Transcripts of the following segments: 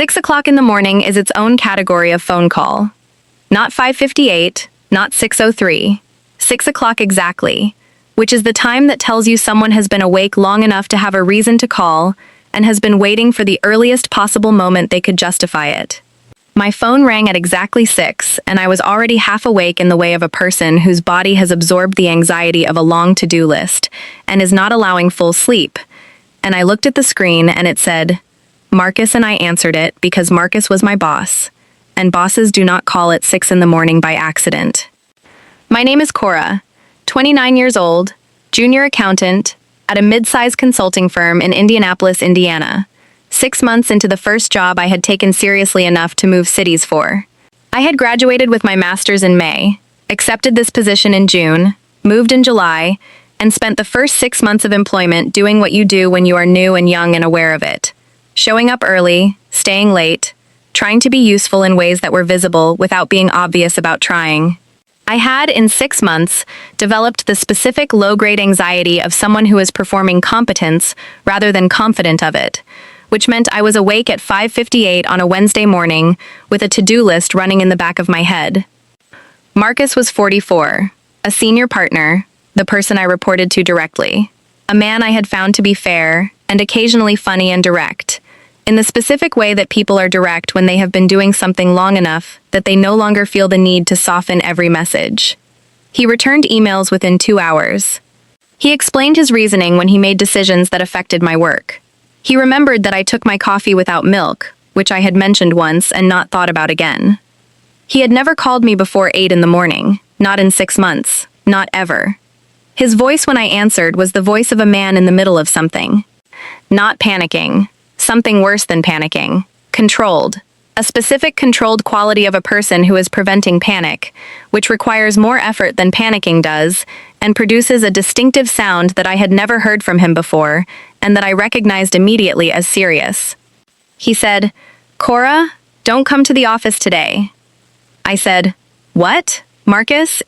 6 o'clock in the morning is its own category of phone call. Not 5:58, not 6:03. 6 o'clock exactly, which is the time that tells you someone has been awake long enough to have a reason to call and has been waiting for the earliest possible moment they could justify it. My phone rang at exactly 6, and I was already half awake in the way of a person whose body has absorbed the anxiety of a long to-do list and is not allowing full sleep. And I looked at the screen and it said, Marcus, and I answered it because Marcus was my boss, and bosses do not call at 6 in the morning by accident. My name is Cora, 29 years old, junior accountant, at a mid-sized consulting firm in Indianapolis, Indiana. 6 months into the first job I had taken seriously enough to move cities for. I had graduated with my master's in May, accepted this position in June, moved in July, and spent the first 6 months of employment doing what you do when you are new and young and aware of it. Showing up early, staying late, trying to be useful in ways that were visible without being obvious about trying. I had, in 6 months, developed the specific low-grade anxiety of someone who is performing competence rather than confident of it, which meant I was awake at 5:58 on a Wednesday morning with a to-do list running in the back of my head. Marcus was 44, a senior partner, the person I reported to directly, a man I had found to be fair and occasionally funny and direct, in the specific way that people are direct when they have been doing something long enough that they no longer feel the need to soften every message. He returned emails within 2 hours. He explained his reasoning when he made decisions that affected my work. He remembered that I took my coffee without milk, which I had mentioned once and not thought about again. He had never called me before 8 in the morning, not in 6 months, not ever. His voice when I answered was the voice of a man in the middle of something. Not panicking. Something worse than panicking. Controlled. A specific controlled quality of a person who is preventing panic, which requires more effort than panicking does, and produces a distinctive sound that I had never heard from him before, and that I recognized immediately as serious. He said, Cora, don't come to the office today. I said, What? Marcus,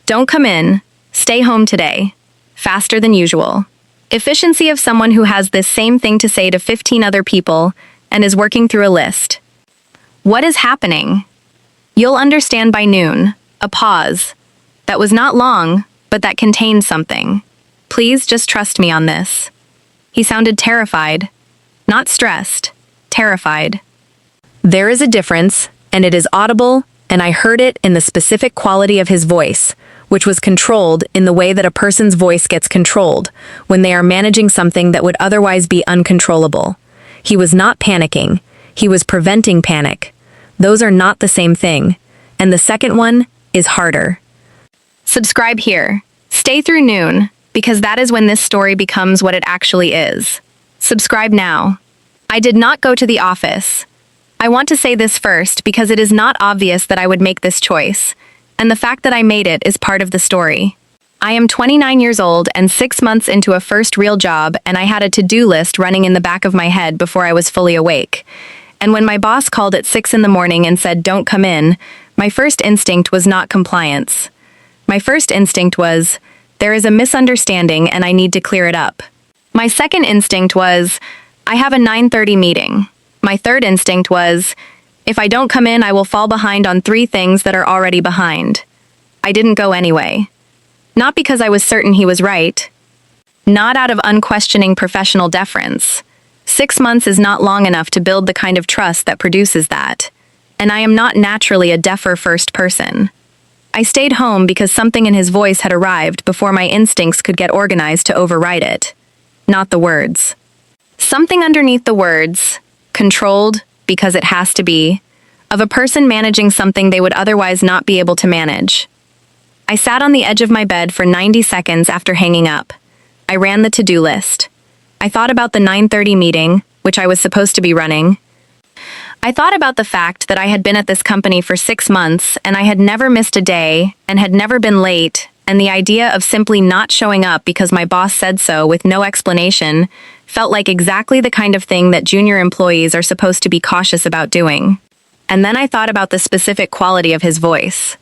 don't come in. Stay home today. Faster than usual. Efficiency of someone who has this same thing to say to 15 other people and is working through a list. What is happening? You'll understand by noon. A pause. That was not long, but that contained something. Please just trust me on this. He sounded terrified. Not stressed. Terrified. There is a difference, and it is audible, and I heard it in the specific quality of his voice, which was controlled in the way that a person's voice gets controlled when they are managing something that would otherwise be uncontrollable. He was not panicking. He was preventing panic. Those are not the same thing. And the second one is harder. Subscribe here. Stay through noon, because that is when this story becomes what it actually is. Subscribe now. I did not go to the office. I want to say this first because it is not obvious that I would make this choice, and the fact that I made it is part of the story. I am 29 years old and 6 months into a first real job, and I had a to-do list running in the back of my head before I was fully awake. And when my boss called at 6 in the morning and said, Don't come in, my first instinct was not compliance. My first instinct was, there is a misunderstanding and I need to clear it up. My second instinct was, I have a 9:30 meeting. My third instinct was, if I don't come in, I will fall behind on 3 things that are already behind. I didn't go anyway. Not because I was certain he was right. Not out of unquestioning professional deference. 6 months is not long enough to build the kind of trust that produces that. And I am not naturally a defer first person. I stayed home because something in his voice had arrived before my instincts could get organized to override it. Not the words. Something underneath the words, controlled, because it has to be, of a person managing something they would otherwise not be able to manage. I sat on the edge of my bed for 90 seconds after hanging up. I ran the to-do list. I thought about the 9:30 meeting, which I was supposed to be running. I thought about the fact that I had been at this company for 6 months and I had never missed a day and had never been late, and the idea of simply not showing up because my boss said so with no explanation felt like exactly the kind of thing that junior employees are supposed to be cautious about doing. And then I thought about the specific quality of his voice.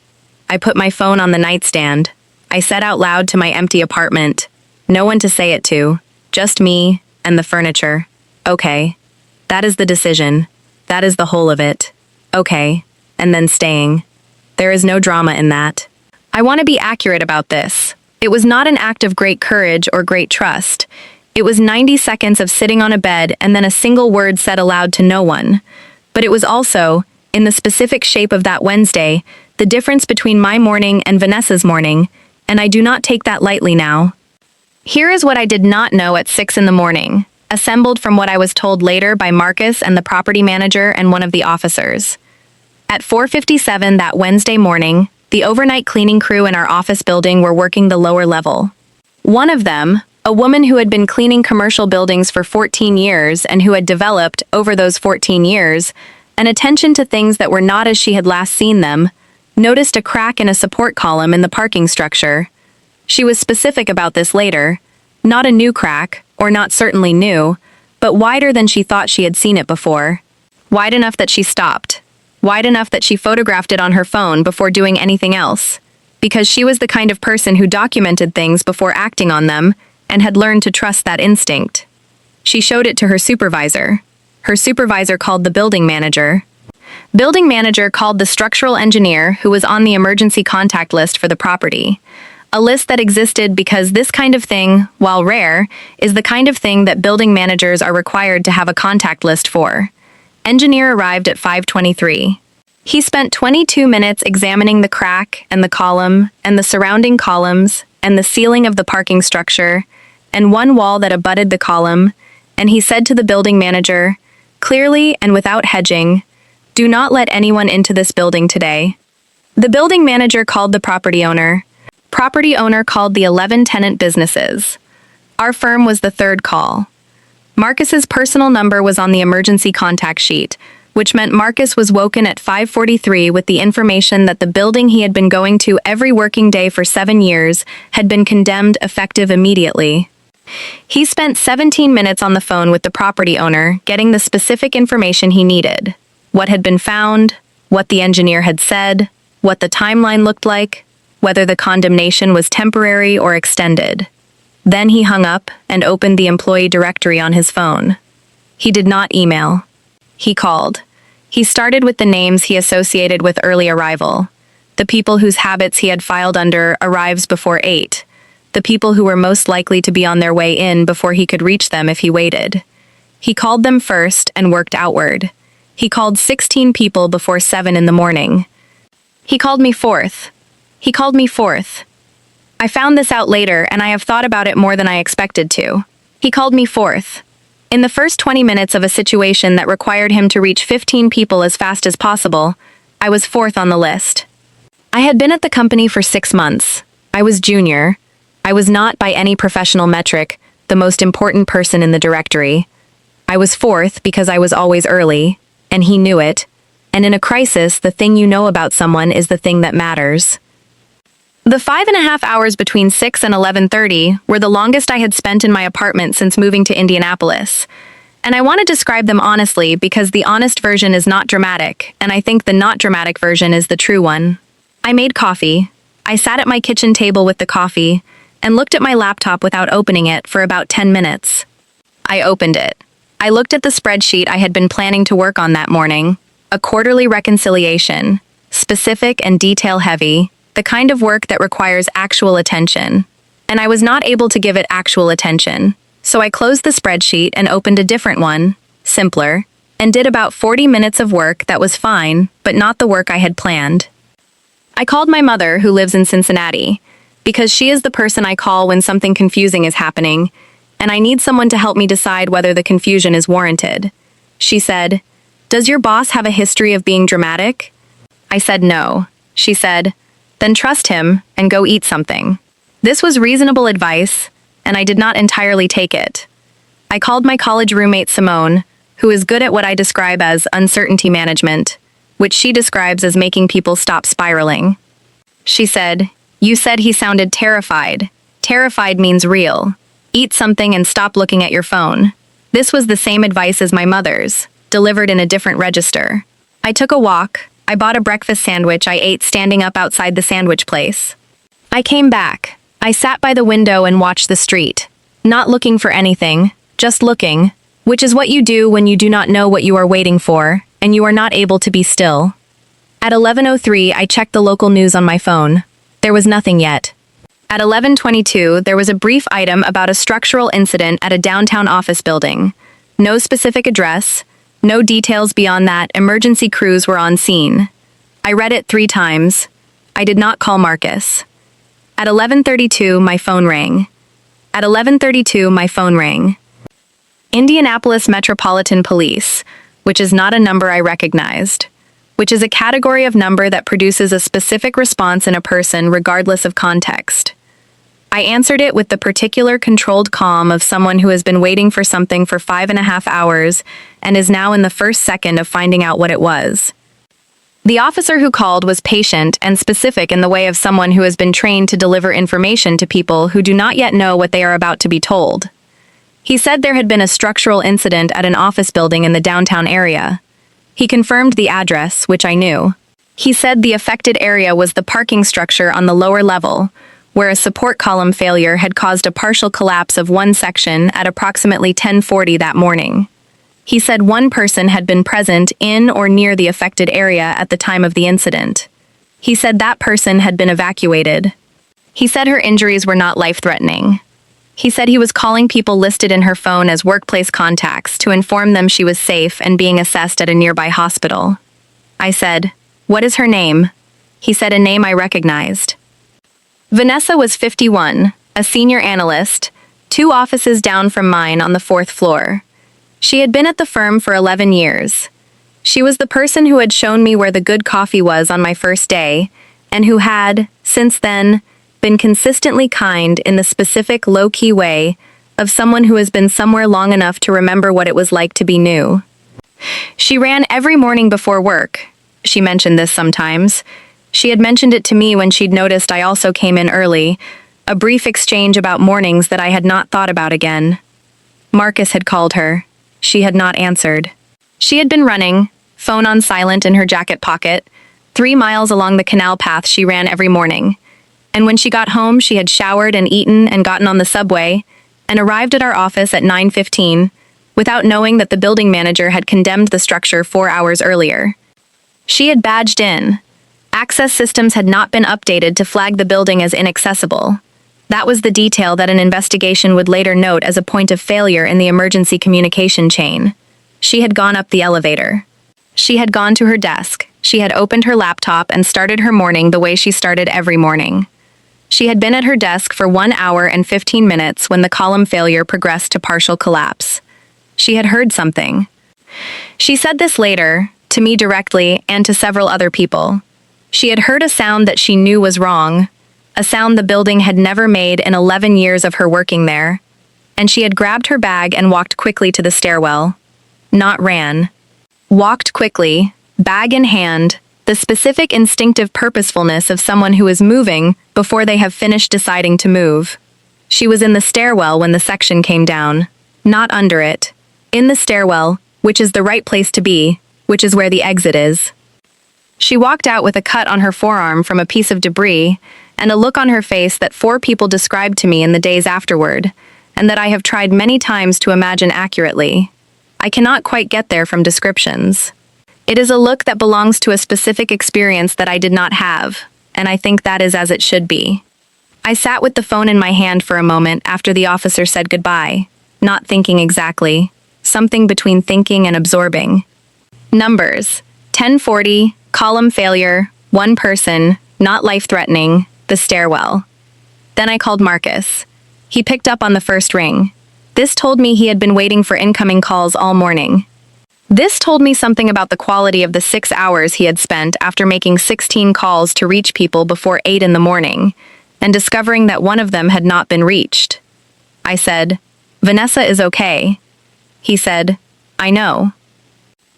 I put my phone on the nightstand. I said out loud to my empty apartment, no one to say it to, just me and the furniture. Okay, that is the decision. That is the whole of it. Okay. And then staying. There is no drama in that. I want to be accurate about this. It was not an act of great courage or great trust. It was 90 seconds of sitting on a bed and then a single word said aloud to no one. But it was also, in the specific shape of that Wednesday, the difference between my morning and Vanessa's morning, and I do not take that lightly now. Here is what I did not know at 6 in the morning, assembled from what I was told later by Marcus and the property manager and one of the officers. At 4:57 that Wednesday morning, the overnight cleaning crew in our office building were working the lower level. One of them, a woman who had been cleaning commercial buildings for 14 years and who had developed, over those 14 years, an attention to things that were not as she had last seen them, noticed a crack in a support column in the parking structure. She was specific about this later. Not a new crack, or not certainly new, but wider than she thought she had seen it before. Wide enough that she stopped. Wide enough that she photographed it on her phone before doing anything else. Because she was the kind of person who documented things before acting on them, and had learned to trust that instinct. She showed it to her supervisor. Her supervisor called the building manager. Building manager called the structural engineer who was on the emergency contact list for the property. A list that existed because this kind of thing, while rare, is the kind of thing that building managers are required to have a contact list for. Engineer arrived at 5:23. He spent 22 minutes examining the crack and the column and the surrounding columns and the ceiling of the parking structure and one wall that abutted the column, and he said to the building manager, clearly and without hedging, "Do not let anyone into this building today." The building manager called the property owner. Property owner called the 11 tenant businesses. Our firm was the third call. Marcus's personal number was on the emergency contact sheet, which meant Marcus was woken at 5:43 with the information that the building he had been going to every working day for 7 years had been condemned effective immediately. He spent 17 minutes on the phone with the property owner, getting the specific information he needed. What had been found, what the engineer had said, what the timeline looked like, whether the condemnation was temporary or extended. Then he hung up and opened the employee directory on his phone. He did not email. He called. He started with the names he associated with early arrival. The people whose habits he had filed under arrives before 8. The people who were most likely to be on their way in before he could reach them if he waited. He called them first and worked outward. He called 16 people before 7 in the morning. He called me fourth. He called me fourth. I found this out later, and I have thought about it more than I expected to. He called me fourth. In the first 20 minutes of a situation that required him to reach 15 people as fast as possible, I was fourth on the list. I had been at the company for 6 months. I was junior. I was not, by any professional metric, the most important person in the directory. I was fourth because I was always early, and he knew it. And in a crisis, the thing you know about someone is the thing that matters. The 5.5 hours between 6 and 11:30 were the longest I had spent in my apartment since moving to Indianapolis. And I want to describe them honestly because the honest version is not dramatic, and I think the not dramatic version is the true one. I made coffee. I sat at my kitchen table with the coffee and looked at my laptop without opening it for about 10 minutes. I opened it. I looked at the spreadsheet I had been planning to work on that morning, a quarterly reconciliation, specific and detail-heavy, the kind of work that requires actual attention. And I was not able to give it actual attention, so I closed the spreadsheet and opened a different one, simpler, and did about 40 minutes of work that was fine, but not the work I had planned. I called my mother, who lives in Cincinnati, because she is the person I call when something confusing is happening, and I need someone to help me decide whether the confusion is warranted. She said, "Does your boss have a history of being dramatic?" I said no. She said, "Then trust him and go eat something." This was reasonable advice, and I did not entirely take it. I called my college roommate Simone, who is good at what I describe as uncertainty management, which she describes as making people stop spiraling. She said, "You said he sounded terrified. Terrified means real. Eat something and stop looking at your phone." This was the same advice as my mother's, delivered in a different register. I took a walk. I bought a breakfast sandwich I ate standing up outside the sandwich place. I came back. I sat by the window and watched the street. Not looking for anything, just looking, which is what you do when you do not know what you are waiting for, and you are not able to be still. At 11:03, I checked the local news on my phone. There was nothing yet. At 11:22, there was a brief item about a structural incident at a downtown office building. No specific address, no details beyond that. Emergency crews were on scene. I read it 3 times. I did not call Marcus. At 11:32, my phone rang. At 11:32, my phone rang. Indianapolis Metropolitan Police, which is not a number I recognized, which is a category of number that produces a specific response in a person regardless of context. I answered it with the particular controlled calm of someone who has been waiting for something for 5.5 hours and is now in the first second of finding out what it was. The officer who called was patient and specific in the way of someone who has been trained to deliver information to people who do not yet know what they are about to be told. He said there had been a structural incident at an office building in the downtown area. He confirmed the address, which I knew. He said the affected area was the parking structure on the lower level, where a support column failure had caused a partial collapse of one section at approximately 10:40 that morning. He said one person had been present in or near the affected area at the time of the incident. He said that person had been evacuated. He said her injuries were not life-threatening. He said he was calling people listed in her phone as workplace contacts to inform them she was safe and being assessed at a nearby hospital. I said, "What is her name?" He said a name I recognized. Vanessa was 51, a senior analyst, 2 offices down from mine on the 4th floor. She had been at the firm for 11 years. She was the person who had shown me where the good coffee was on my first day, and who had, since then, been consistently kind in the specific low-key way of someone who has been somewhere long enough to remember what it was like to be new. She ran every morning before work. She mentioned this sometimes. She had mentioned it to me when she'd noticed I also came in early, a brief exchange about mornings that I had not thought about again. Marcus had called her. She had not answered. She had been running, phone on silent in her jacket pocket, 3 miles along the canal path she ran every morning. And when she got home, she had showered and eaten and gotten on the subway and arrived at our office at 9:15 without knowing that the building manager had condemned the structure 4 hours earlier. She had badged in. Access systems had not been updated to flag the building as inaccessible. That was the detail that an investigation would later note as a point of failure in the emergency communication chain. She had gone up the elevator. She had gone to her desk. She had opened her laptop and started her morning the way she started every morning. She had been at her desk for 1 hour and 15 minutes when the column failure progressed to partial collapse. She had heard something. She said this later, to me directly and to several other people. She had heard a sound that she knew was wrong, a sound the building had never made in 11 years of her working there, and she had grabbed her bag and walked quickly to the stairwell. Not ran. Walked quickly, bag in hand, the specific instinctive purposefulness of someone who is moving before they have finished deciding to move. She was in the stairwell when the section came down, not under it. In the stairwell, which is the right place to be, which is where the exit is. She walked out with a cut on her forearm from a piece of debris and a look on her face that 4 people described to me in the days afterward, and that I have tried many times to imagine accurately. I cannot quite get there from descriptions. It is a look that belongs to a specific experience that I did not have, and I think that is as it should be. I sat with the phone in my hand for a moment after the officer said goodbye, not thinking exactly, something between thinking and absorbing. Numbers: 10:40, column failure, 1 person, not life-threatening, the stairwell. Then I called Marcus. He picked up on the first ring. This told me he had been waiting for incoming calls all morning. This told me something about the quality of the 6 hours he had spent after making 16 calls to reach people before 8 in the morning, and discovering that one of them had not been reached. I said, "Vanessa is okay." He said, "I know.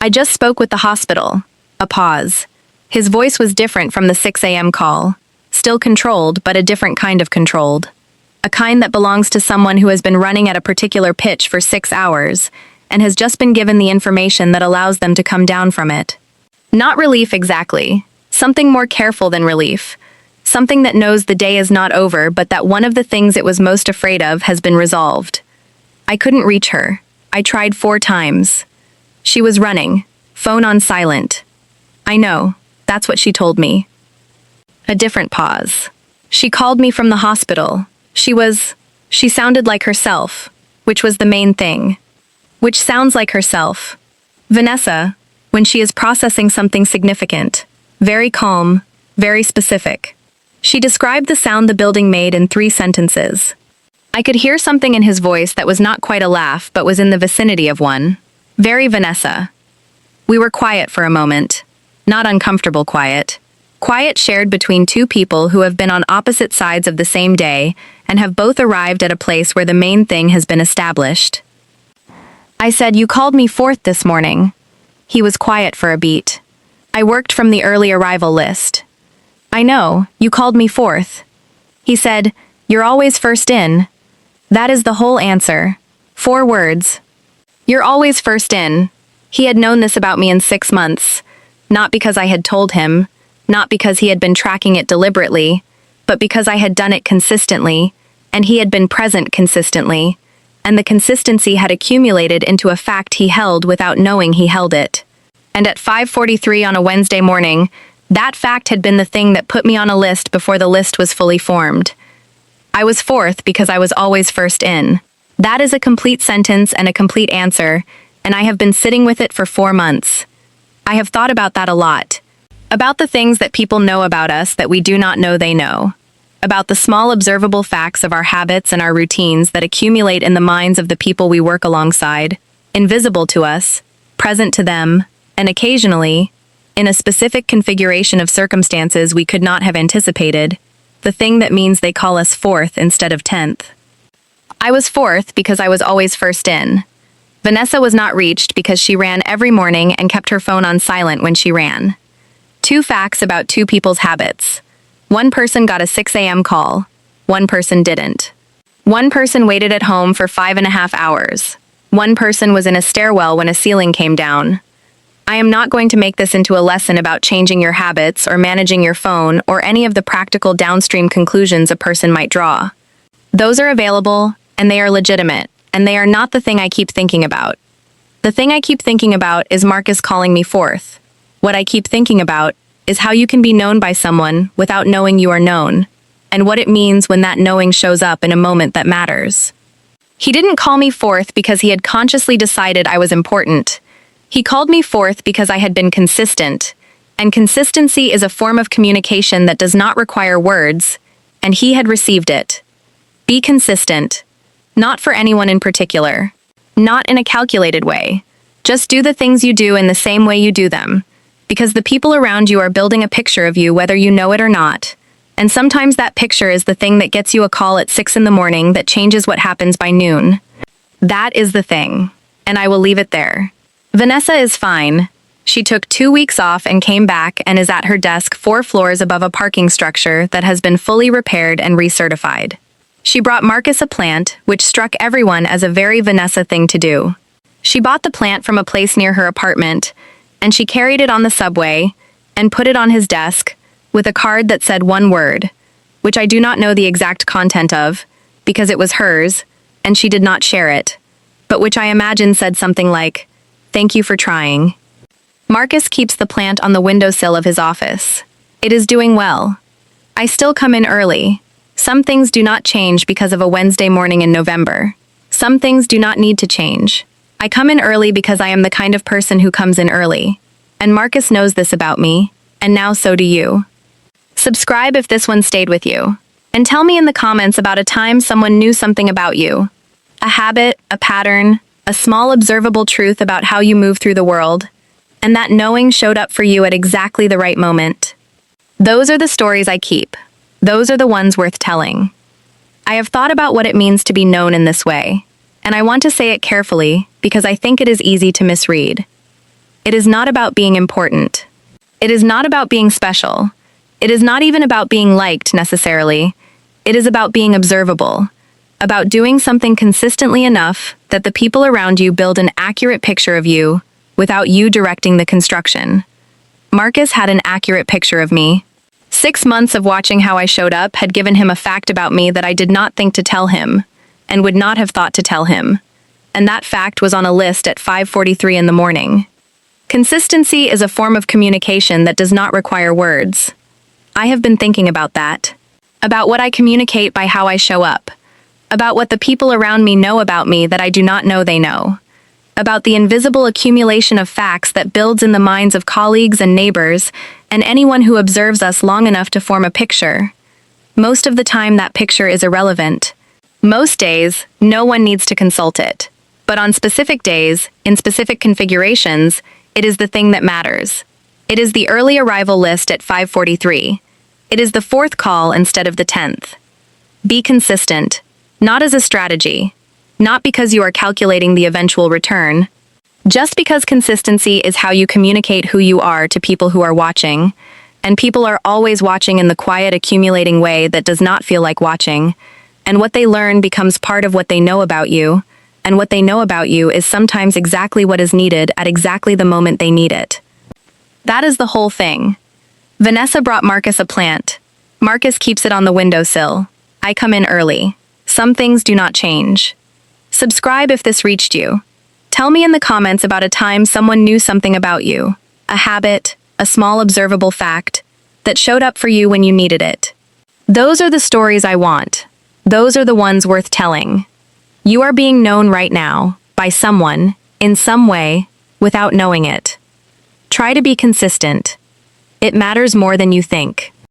I just spoke with the hospital." A pause. His voice was different from the 6 a.m. call. Still controlled, but a different kind of controlled. A kind that belongs to someone who has been running at a particular pitch for 6 hours, and has just been given the information that allows them to come down from it. Not relief exactly. Something more careful than relief. Something that knows the day is not over, but that one of the things it was most afraid of has been resolved. I couldn't reach her. I tried 4 times. She was running. Phone on silent. I know, that's what she told me. A different pause. She called me from the hospital. She sounded like herself, which was the main thing. Which sounds like herself. Vanessa, when she is processing something significant. Very calm, very specific. She described the sound the building made in 3 sentences. I could hear something in his voice that was not quite a laugh but was in the vicinity of one. Very Vanessa. We were quiet for a moment. Not uncomfortable quiet. Quiet shared between 2 people who have been on opposite sides of the same day and have both arrived at a place where the main thing has been established. I said, "You called me 4th this morning." He was quiet for a beat. I worked from the early arrival list. I know, you called me 4th. He said, "You're always first in." That is the whole answer. 4 words. You're always first in. He had known this about me in 6 months. Not because I had told him, not because he had been tracking it deliberately, but because I had done it consistently, and he had been present consistently, and the consistency had accumulated into a fact he held without knowing he held it. And at 5:43 on a Wednesday morning, that fact had been the thing that put me on a list before the list was fully formed. I was 4th because I was always first in. That is a complete sentence and a complete answer, and I have been sitting with it for 4 months. I have thought about that a lot. About the things that people know about us that we do not know they know. About the small observable facts of our habits and our routines that accumulate in the minds of the people we work alongside, invisible to us, present to them, and occasionally, in a specific configuration of circumstances we could not have anticipated, the thing that means they call us 4th instead of 10th. I was 4th because I was always first in. Vanessa was not reached because she ran every morning and kept her phone on silent when she ran. 2 facts about 2 people's habits. 1 person got a 6 a.m. call. 1 person didn't. 1 person waited at home for 5.5 hours. 1 person was in a stairwell when a ceiling came down. I am not going to make this into a lesson about changing your habits or managing your phone or any of the practical downstream conclusions a person might draw. Those are available, and they are legitimate, and they are not the thing I keep thinking about. The thing I keep thinking about is Marcus calling me 4th. What I keep thinking about is how you can be known by someone without knowing you are known, and what it means when that knowing shows up in a moment that matters. He didn't call me 4th because he had consciously decided I was important. He called me 4th because I had been consistent, and consistency is a form of communication that does not require words, and he had received it. Be consistent. Not for anyone in particular. Not in a calculated way. Just do the things you do in the same way you do them, because the people around you are building a picture of you whether you know it or not, and sometimes that picture is the thing that gets you a call at 6 in the morning that changes what happens by noon. That is the thing, and I will leave it there. Vanessa is fine. She took 2 weeks off and came back and is at her desk 4 floors above a parking structure that has been fully repaired and recertified. She brought Marcus a plant, which struck everyone as a very Vanessa thing to do. She bought the plant from a place near her apartment, and she carried it on the subway and put it on his desk with a card that said 1 word, which I do not know the exact content of, because it was hers, and she did not share it, but which I imagine said something like, "Thank you for trying." Marcus keeps the plant on the windowsill of his office. It is doing well. I still come in early. Some things do not change because of a Wednesday morning in November. Some things do not need to change. I come in early because I am the kind of person who comes in early. And Marcus knows this about me, and now so do you. Subscribe if this one stayed with you. And tell me in the comments about a time someone knew something about you. A habit, a pattern, a small observable truth about how you move through the world. And that knowing showed up for you at exactly the right moment. Those are the stories I keep. Those are the ones worth telling. I have thought about what it means to be known in this way, and I want to say it carefully because I think it is easy to misread. It is not about being important. It is not about being special. It is not even about being liked necessarily. It is about being observable, about doing something consistently enough that the people around you build an accurate picture of you without you directing the construction. Marcus had an accurate picture of me. 6 months of watching how I showed up had given him a fact about me that I did not think to tell him, and would not have thought to tell him. And that fact was on a list at 5:43 in the morning. Consistency is a form of communication that does not require words. I have been thinking about that. About what I communicate by how I show up. About what the people around me know about me that I do not know they know. About the invisible accumulation of facts that builds in the minds of colleagues and neighbors, and anyone who observes us long enough to form a picture. Most of the time, that picture is irrelevant. Most days, no one needs to consult it. But on specific days, in specific configurations, it is the thing that matters. It is the early arrival list at 5:43. It is the fourth call instead of the 10th. Be consistent, not as a strategy, not because you are calculating the eventual return. Just because consistency is how you communicate who you are to people who are watching, and people are always watching in the quiet, accumulating way that does not feel like watching, and what they learn becomes part of what they know about you, and what they know about you is sometimes exactly what is needed at exactly the moment they need it. That is the whole thing. Vanessa brought Marcus a plant. Marcus keeps it on the windowsill. I come in early. Some things do not change. Subscribe if this reached you. Tell me in the comments about a time someone knew something about you, a habit, a small observable fact, that showed up for you when you needed it. Those are the stories I want. Those are the ones worth telling. You are being known right now, by someone, in some way, without knowing it. Try to be consistent. It matters more than you think.